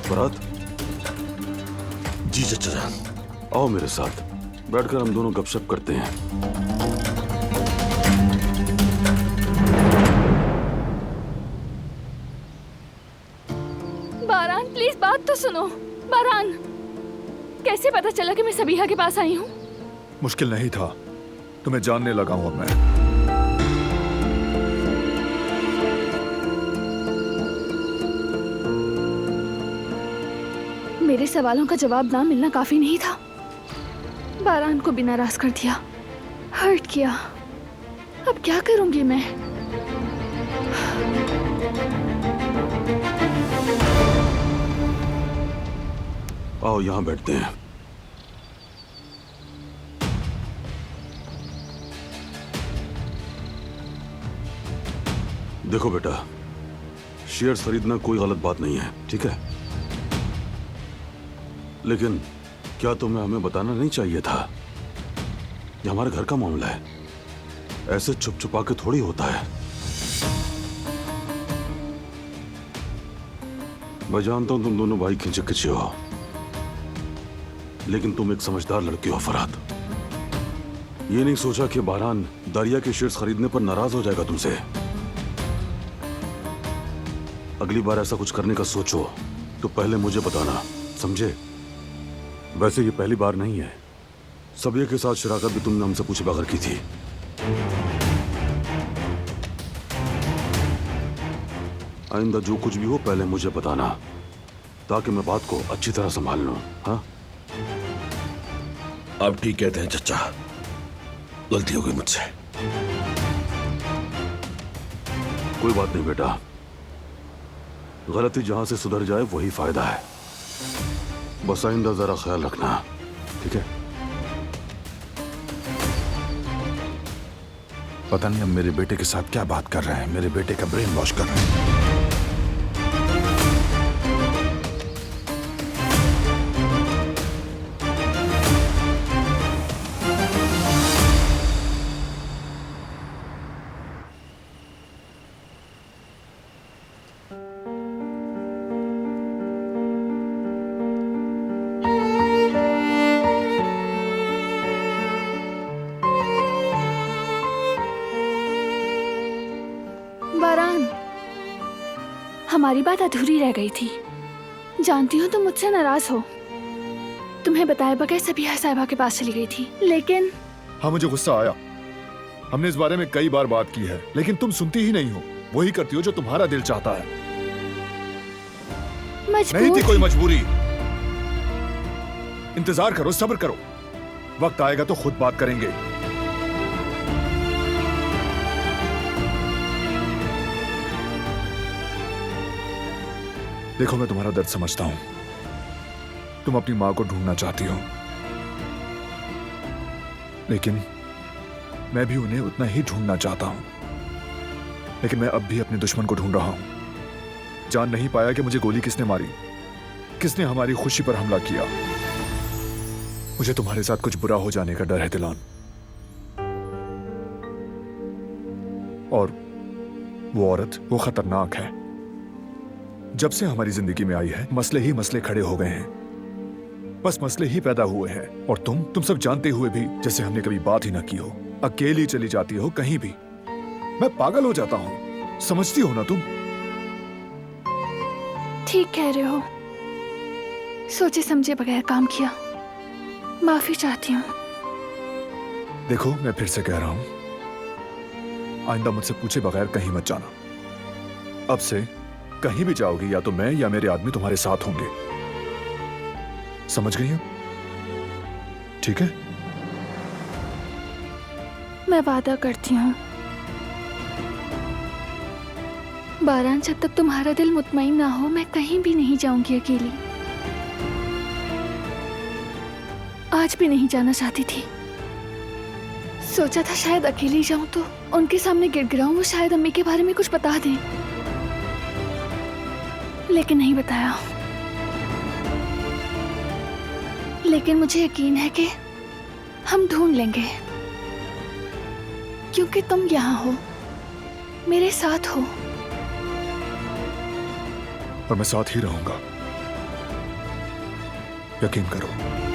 फरहत, जी चचा जान। आओ मेरे साथ, बैठकर हम दोनों गपशप करते हैं। बारान प्लीज बात तो सुनो। बारान, कैसे पता चला कि मैं सबीहा के पास आई हूँ? मुश्किल नहीं था, तुम्हें जानने लगा हूं अब मैं। मेरे सवालों का जवाब ना मिलना काफी नहीं था। बारान को भी नाराज कर दिया, हर्ट किया। अब क्या करूंगी मैं? आओ यहाँ बैठते हैं। देखो बेटा, शेयर्स खरीदना कोई गलत बात नहीं है, ठीक है? लेकिन क्या तुम्हें हमें बताना नहीं चाहिए था? ये हमारे घर का मामला है, ऐसे छुप छुपा के थोड़ी होता है। मैं जानता हूं तुम दोनों भाई खिंचे खिंचे हो, लेकिन तुम एक समझदार लड़की हो फरहत। ये नहीं सोचा कि बारान दरिया के शेयर्स खरीदने पर नाराज हो जाएगा तुमसे। अगली बार ऐसा कुछ करने का सोचो तो पहले मुझे बताना, समझे? वैसे ये पहली बार नहीं है, सबीहा के साथ शराकत भी तुमने हमसे पूछे बगैर की थी। आइंदा जो कुछ भी हो पहले मुझे बताना, ताकि मैं बात को अच्छी तरह संभाल लूं। हाँ, आप ठीक कहते हैं चचा, गलती हो गई मुझसे। कोई बात नहीं बेटा, गलती जहां से सुधर जाए वही फायदा है। बस आइंदा जरा ख्याल रखना, ठीक है? पता नहीं अब मेरे बेटे के साथ क्या बात कर रहे हैं, मेरे बेटे का ब्रेन वॉश कर रहे हैं। बारान, हमारी बात अधूरी रह गई थी। जानती हूँ तुम मुझसे नाराज हो। तुम्हें बताए बगैर सबीहा साहिबा के पास चली गई थी, लेकिन हाँ, मुझे गुस्सा आया। हमने इस बारे में कई बार बात की है, लेकिन तुम सुनती ही नहीं हो। वही करती हो जो तुम्हारा दिल चाहता है। नहीं थी कोई मजबूरी। इंतजार करो, सब्र करो, वक्त आएगा तो खुद बात करेंगे। देखो, मैं तुम्हारा दर्द समझता हूं। तुम अपनी मां को ढूंढना चाहती हो, लेकिन मैं भी उन्हें उतना ही ढूंढना चाहता हूं। लेकिन मैं अब भी अपने दुश्मन को ढूंढ रहा हूं। जान नहीं पाया कि मुझे गोली किसने मारी, किसने हमारी खुशी पर हमला किया। मुझे तुम्हारे साथ कुछ बुरा हो जाने का डर है दिलान। और वो औरत, वो खतरनाक है। जब से हमारी जिंदगी में आई है, मसले ही मसले खड़े हो गए हैं। बस मसले ही पैदा हुए हैं। और तुम सब जानते हुए भी जैसे हमने कभी बात ही ना की हो, अकेली चली जाती हो कहीं भी। मैं पागल हो जाता हूं, समझती हो ना तुम? ठीक कह रहे हो। सोचे समझे बगैर काम किया, माफी चाहती हूँ। देखो, मैं फिर से कह रहा हूं, आइंदा मुझसे पूछे बगैर कहीं मत जाना। अब से कहीं भी जाओगी, या तो मैं या मेरे आदमी तुम्हारे साथ होंगे। समझ गई हो? ठीक है? मैं वादा करती हूँ, बारान, जब तक तुम्हारा दिल मुतमईन ना हो, मैं कहीं भी नहीं जाऊंगी अकेली। आज भी नहीं जाना चाहती थी। सोचा था शायद अकेली जाऊं तो उनके सामने गिड़गिड़ाऊं, वो शायद अम्मी के बारे में कुछ बता दें, लेकिन नहीं बताया। लेकिन मुझे यकीन है कि हम ढूंढ लेंगे, क्योंकि तुम यहाँ हो, मेरे साथ हो। और मैं साथ ही रहूंगा। यकीन करो।